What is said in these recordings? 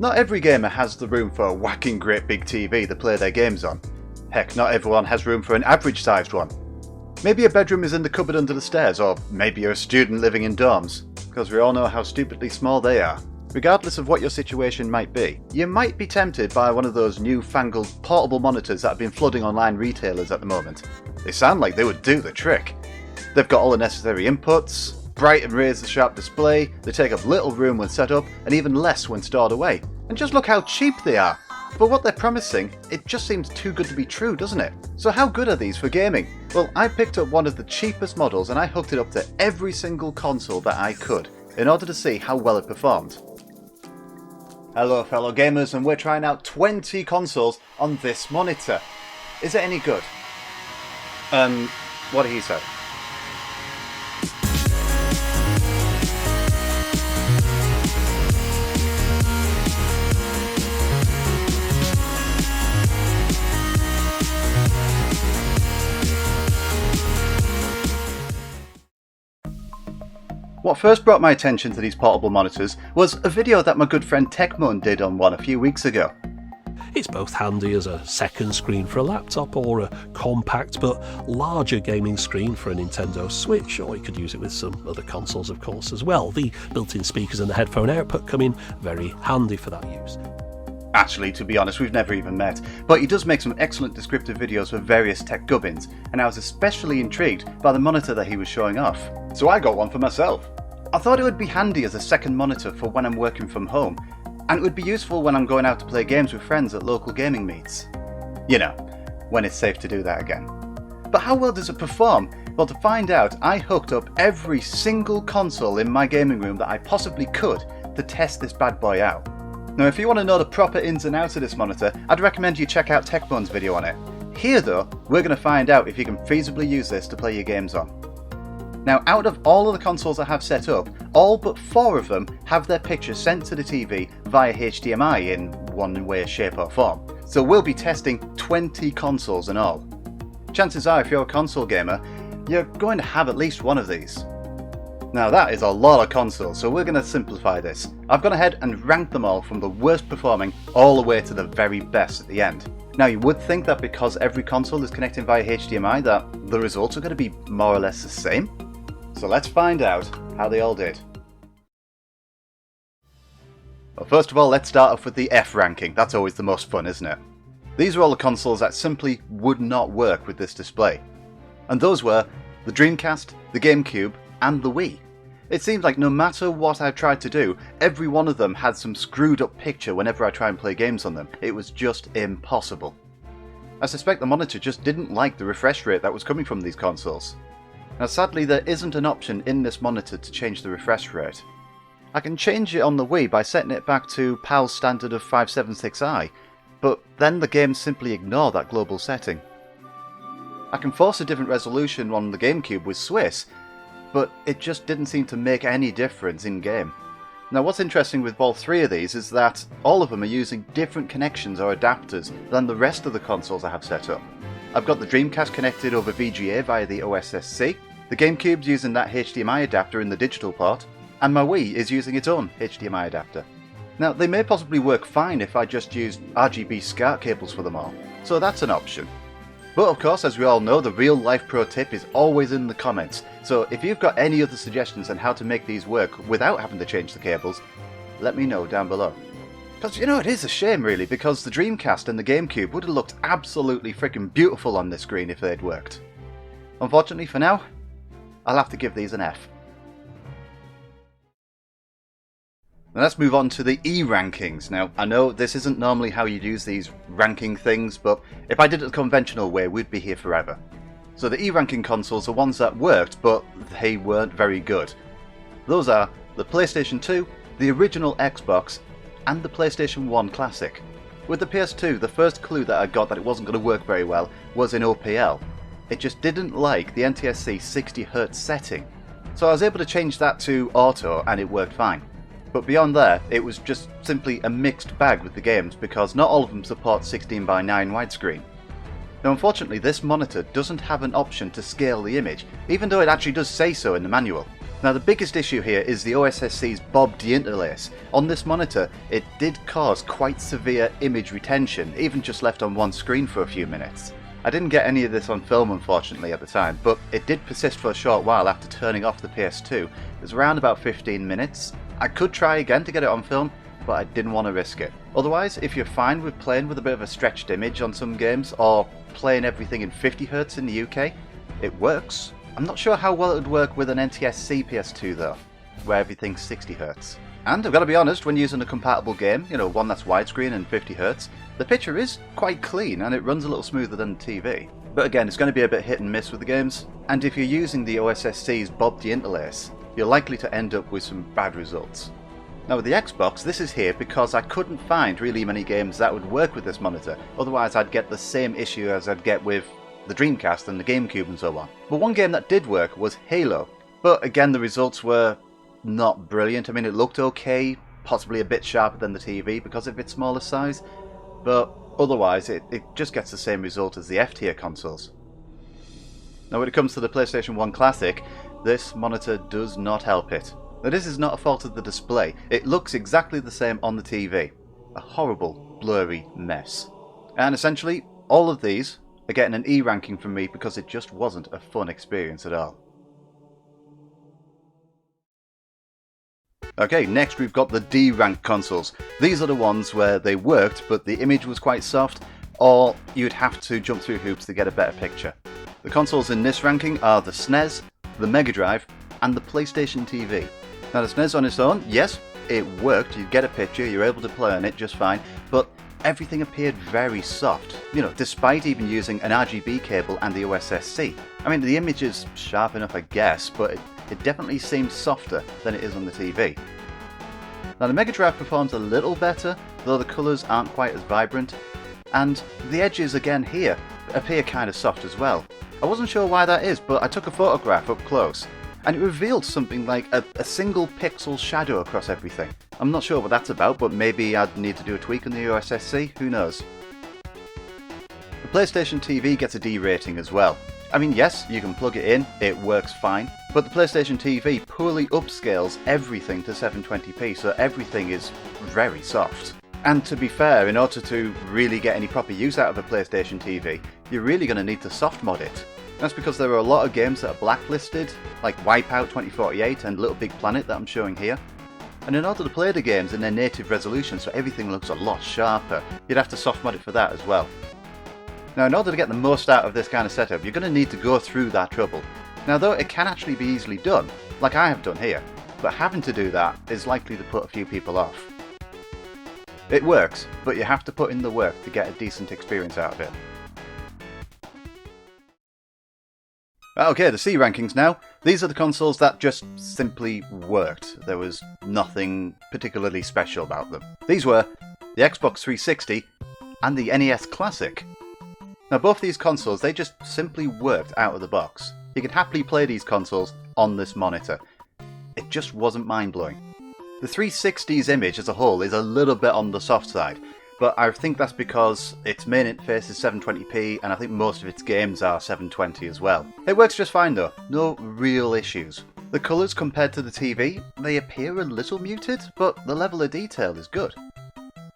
Not every gamer has the room for a whacking great big TV to play their games on. Heck, not everyone has room for an average sized one. Maybe your bedroom is in the cupboard under the stairs, or maybe you're a student living in dorms, because we all know how stupidly small they are. Regardless of what your situation might be, you might be tempted by one of those newfangled portable monitors that have been flooding online retailers at the moment. They sound like they would do the trick. They've got all the necessary inputs, bright and razor sharp display, they take up little room when set up and even less when stored away. And just look how cheap they are. For what they're promising, it just seems too good to be true, doesn't it? So how good are these for gaming? Well, I picked up one of the cheapest models and I hooked it up to every single console that I could in order to see how well it performed. Hello fellow gamers, and we're trying out 20 consoles on this monitor. Is it any good? What did he say? What first brought my attention to these portable monitors was a video that my good friend Techmoan did on one a few weeks ago. It's both handy as a second screen for a laptop or a compact but larger gaming screen for a Nintendo Switch, or you could use it with some other consoles of course as well. The built-in speakers and the headphone output come in very handy for that use. Actually, to be honest, we've never even met, but he does make some excellent descriptive videos for various tech gubbins, and I was especially intrigued by the monitor that he was showing off. So I got one for myself. I thought it would be handy as a second monitor for when I'm working from home, and it would be useful when I'm going out to play games with friends at local gaming meets. You know, when it's safe to do that again. But how well does it perform? Well, to find out, I hooked up every single console in my gaming room that I possibly could to test this bad boy out. Now, if you want to know the proper ins and outs of this monitor, I'd recommend you check out Techmoan's video on it. Here though, we're going to find out if you can feasibly use this to play your games on. Now, out of all of the consoles I have set up, all but 4 of them have their pictures sent to the TV via HDMI in one way, shape or form. So we'll be testing 20 consoles in all. Chances are, if you're a console gamer, you're going to have at least one of these. Now that is a lot of consoles, so we're going to simplify this. I've gone ahead and ranked them all from the worst performing all the way to the very best at the end. Now you would think that because every console is connecting via HDMI that the results are going to be more or less the same. So let's find out how they all did. Well, first of all, let's start off with the F ranking. That's always the most fun, isn't it? These are all the consoles that simply would not work with this display. And those were the Dreamcast, the GameCube, and the Wii. It seems like no matter what I tried to do, every one of them had some screwed up picture whenever I try and play games on them. It was just impossible. I suspect the monitor just didn't like the refresh rate that was coming from these consoles. Now sadly, there isn't an option in this monitor to change the refresh rate. I can change it on the Wii by setting it back to PAL's standard of 576i, but then the games simply ignore that global setting. I can force a different resolution on the GameCube with Swiss, but it just didn't seem to make any difference in game. Now what's interesting with all 3 of these is that all of them are using different connections or adapters than the rest of the consoles I have set up. I've got the Dreamcast connected over VGA via the OSSC, the GameCube's using that HDMI adapter in the digital port, and my Wii is using its own HDMI adapter. Now they may possibly work fine if I just used RGB SCART cables for them all, so that's an option. But of course, as we all know, the real life pro tip is always in the comments, so if you've got any other suggestions on how to make these work without having to change the cables, let me know down below. Because you know, it is a shame really, because the Dreamcast and the GameCube would have looked absolutely freaking beautiful on this screen if they'd worked. Unfortunately for now, I'll have to give these an F. Now let's move on to the E rankings. Now I know this isn't normally how you'd use these ranking things, but if I did it the conventional way, we'd be here forever. So the E ranking consoles are ones that worked, but they weren't very good. Those are the PlayStation 2, the original Xbox, and the PlayStation 1 Classic. With the PS2, the first clue that I got that it wasn't going to work very well was in OPL. It just didn't like the NTSC 60Hz setting. So I was able to change that to auto and it worked fine. But beyond there, it was just simply a mixed bag with the games because not all of them support 16:9 widescreen. Now unfortunately this monitor doesn't have an option to scale the image, even though it actually does say so in the manual. Now the biggest issue here is the OSSC's bobbed interlace. On this monitor, it did cause quite severe image retention, even just left on one screen for a few minutes. I didn't get any of this on film unfortunately at the time, but it did persist for a short while after turning off the PS2. It was around about 15 minutes. I could try again to get it on film, but I didn't want to risk it. Otherwise, if you're fine with playing with a bit of a stretched image on some games, or playing everything in 50Hz in the UK, it works. I'm not sure how well it would work with an NTSC PS2 though, where everything's 60Hz. And I've got to be honest, when using a compatible game, one that's widescreen and 50Hz, the picture is quite clean and it runs a little smoother than the TV. But again, it's going to be a bit hit and miss with the games, and if you're using the OSSC's bobbed interlace, you're likely to end up with some bad results. Now with the Xbox, this is here because I couldn't find really many games that would work with this monitor, otherwise I'd get the same issue as I'd get with the Dreamcast and the GameCube and so on. But one game that did work was Halo, but again the results were not brilliant. I mean, it looked okay, possibly a bit sharper than the TV because of its smaller size, but otherwise it just gets the same result as the F-tier consoles. Now when it comes to the PlayStation 1 Classic, this monitor does not help it. Now this is not a fault of the display, it looks exactly the same on the TV. A horrible, blurry mess. And essentially, all of these are getting an E ranking from me because it just wasn't a fun experience at all. Okay, next we've got the D rank consoles. These are the ones where they worked but the image was quite soft, or you'd have to jump through hoops to get a better picture. The consoles in this ranking are the SNES, the Mega Drive, and the PlayStation TV. Now the SNES on its own, yes, it worked, you get a picture, you're able to play on it just fine, but everything appeared very soft, despite even using an RGB cable and the OSSC. I mean, the image is sharp enough I guess, but it definitely seems softer than it is on the TV. Now the Mega Drive performs a little better, though the colours aren't quite as vibrant, and the edges again here appear kind of soft as well. I wasn't sure why that is, but I took a photograph up close, and it revealed something like a single pixel shadow across everything. I'm not sure what that's about, but maybe I'd need to do a tweak on the OSSC, who knows. The PlayStation TV gets a D rating as well. I mean, yes, you can plug it in, it works fine, but the PlayStation TV poorly upscales everything to 720p, so everything is very soft. And to be fair, in order to really get any proper use out of a PlayStation TV, you're really going to need to soft mod it. That's because there are a lot of games that are blacklisted, like Wipeout 2048 and Little Big Planet that I'm showing here. And in order to play the games in their native resolution so everything looks a lot sharper, you'd have to soft mod it for that as well. Now in order to get the most out of this kind of setup, you're going to need to go through that trouble. Now though it can actually be easily done, like I have done here, but having to do that is likely to put a few people off. It works, but you have to put in the work to get a decent experience out of it. Okay, the C rankings now. These are the consoles that just simply worked. There was nothing particularly special about them. These were the Xbox 360 and the NES Classic. Now both these consoles, they just simply worked out of the box. You could happily play these consoles on this monitor. It just wasn't mind-blowing. The 360's image as a whole is a little bit on the soft side, but I think that's because its main interface is 720p and I think most of its games are 720 as well. It works just fine though, no real issues. The colours compared to the TV, they appear a little muted, but the level of detail is good.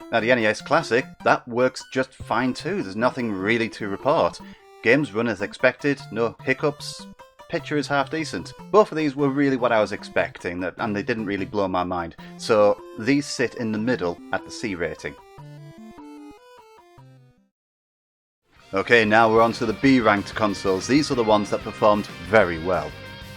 Now the NES Classic, that works just fine too, there's nothing really to report. Games run as expected, no hiccups, picture is half decent. Both of these were really what I was expecting, and they didn't really blow my mind, so these sit in the middle at the C rating. Okay, now we're on to the B ranked consoles. These are the ones that performed very well.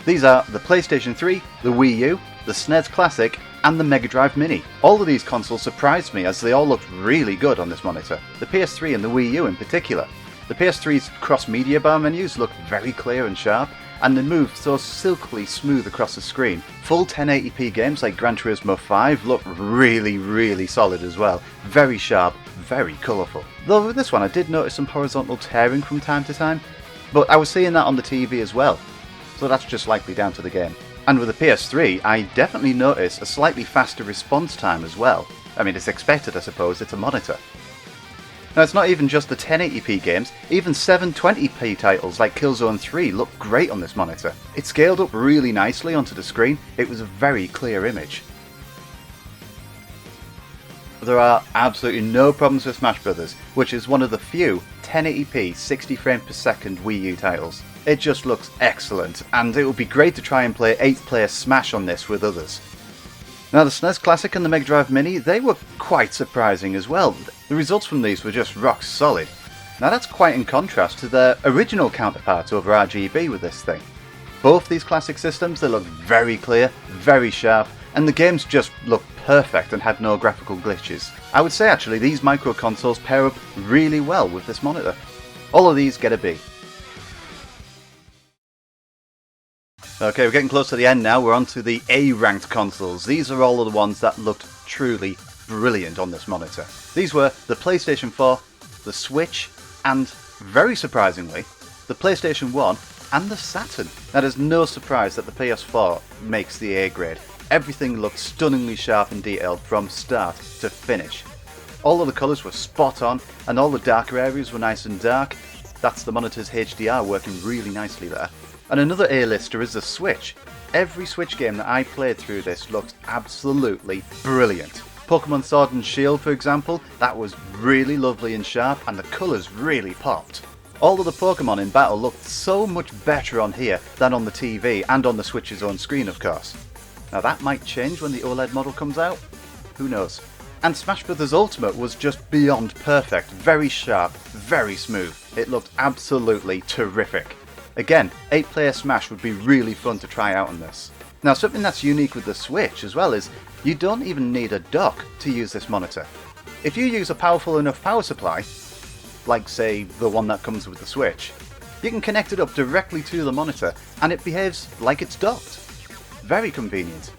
These are the PlayStation 3, the Wii U, the SNES Classic, and the Mega Drive Mini. All of these consoles surprised me as they all looked really good on this monitor. The PS3 and the Wii U in particular. The PS3's cross-media bar menus look very clear and sharp, and they move so silkily smooth across the screen. Full 1080p games like Gran Turismo 5 look really solid as well. Very sharp, very colourful. Though with this one I did notice some horizontal tearing from time to time, but I was seeing that on the TV as well, so that's just likely down to the game. And with the PS3 I definitely noticed a slightly faster response time as well. I mean, it's expected, I suppose, it's a monitor. Now it's not even just the 1080p games, even 720p titles like Killzone 3 look great on this monitor. It scaled up really nicely onto the screen, it was a very clear image. There are absolutely no problems with Smash Brothers, which is one of the few 1080p 60 frames per second Wii U titles. It just looks excellent, and it would be great to try and play 8-player Smash on this with others. Now the SNES Classic and the Mega Drive Mini, they were quite surprising as well. The results from these were just rock solid. Now that's quite in contrast to their original counterparts over RGB with this thing. Both these classic systems, they look very clear, very sharp, and the games just look perfect and had no graphical glitches. I would say actually these micro consoles pair up really well with this monitor. All of these get a B. Okay, we're getting close to the end now. We're on to the A-ranked consoles. These are all of the ones that looked truly brilliant on this monitor. These were the PlayStation 4, the Switch, and, very surprisingly, the PlayStation 1 and the Saturn. Now there's no surprise that the PS4 makes the A grade. Everything looked stunningly sharp and detailed from start to finish. All of the colours were spot on, and all the darker areas were nice and dark. That's the monitor's HDR working really nicely there. And another A-lister is the Switch. Every Switch game that I played through this looked absolutely brilliant. Pokémon Sword and Shield, for example, that was really lovely and sharp, and the colours really popped. All of the Pokémon in battle looked so much better on here than on the TV and on the Switch's own screen, of course. Now that might change when the OLED model comes out, who knows. And Smash Bros. Ultimate was just beyond perfect, very sharp, very smooth. It looked absolutely terrific. Again, 8-player Smash would be really fun to try out on this. Now something that's unique with the Switch as well is you don't even need a dock to use this monitor. If you use a powerful enough power supply, like say the one that comes with the Switch, you can connect it up directly to the monitor and it behaves like it's docked. Very convenient.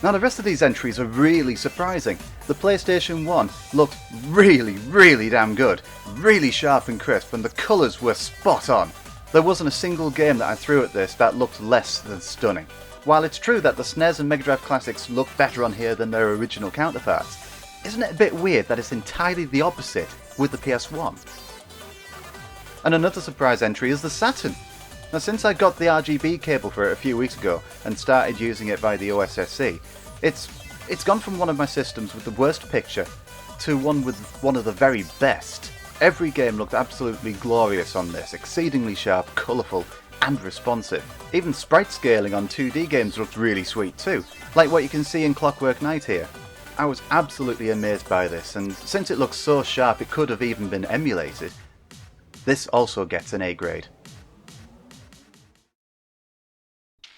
Now the rest of these entries are really surprising. The PlayStation 1 looked really damn good, really sharp and crisp, and the colours were spot on. There wasn't a single game that I threw at this that looked less than stunning. While it's true that the SNES and Mega Drive Classics look better on here than their original counterparts, isn't it a bit weird that it's entirely the opposite with the PS1? And another surprise entry is the Saturn. Now since I got the RGB cable for it a few weeks ago and started using it by the OSSC, it's gone from one of my systems with the worst picture to one with one of the very best. Every game looked absolutely glorious on this, exceedingly sharp, colourful and responsive. Even sprite scaling on 2D games looked really sweet too, like what you can see in Clockwork Knight here. I was absolutely amazed by this, and since it looks so sharp it could have even been emulated. This also gets an A grade.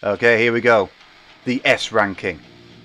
Okay, here we go. The S ranking.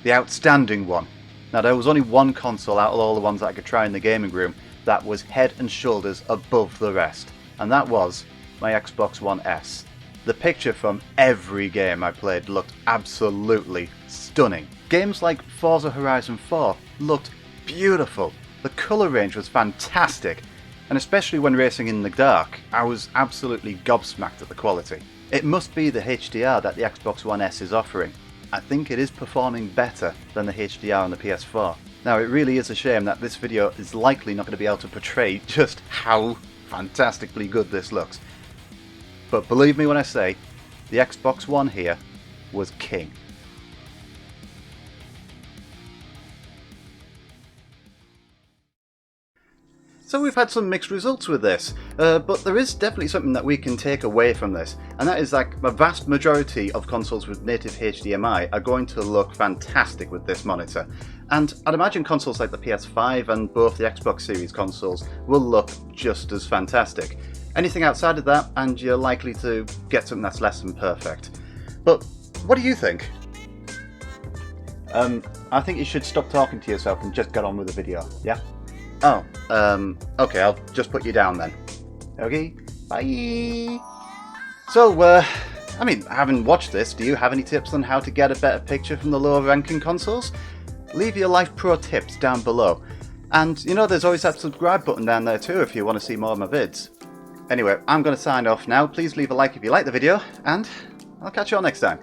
The outstanding one. Now there was only one console out of all the ones that I could try in the gaming room that was head and shoulders above the rest, and that was my Xbox One S. The picture from every game I played looked absolutely stunning. Games like Forza Horizon 4 looked beautiful. The colour range was fantastic, and especially when racing in the dark, I was absolutely gobsmacked at the quality. It must be the HDR that the Xbox One S is offering. I think it is performing better than the HDR on the PS4. Now it really is a shame that this video is likely not going to be able to portray just how fantastically good this looks. But believe me when I say, the Xbox One here was king. So we've had some mixed results with this, but there is definitely something that we can take away from this, and that is like a vast majority of consoles with native HDMI are going to look fantastic with this monitor. And I'd imagine consoles like the PS5 and both the Xbox Series consoles will look just as fantastic. Anything outside of that and you're likely to get something that's less than perfect. But what do you think? I think you should stop talking to yourself and just get on with the video, yeah? Oh, okay, I'll just put you down then. Okay, bye! So, I mean, having watched this, do you have any tips on how to get a better picture from the lower ranking consoles? Leave your life pro tips down below. And, you know, there's always that subscribe button down there too if you want to see more of my vids. Anyway, I'm going to sign off now. Please leave a like if you like the video, and I'll catch you all next time.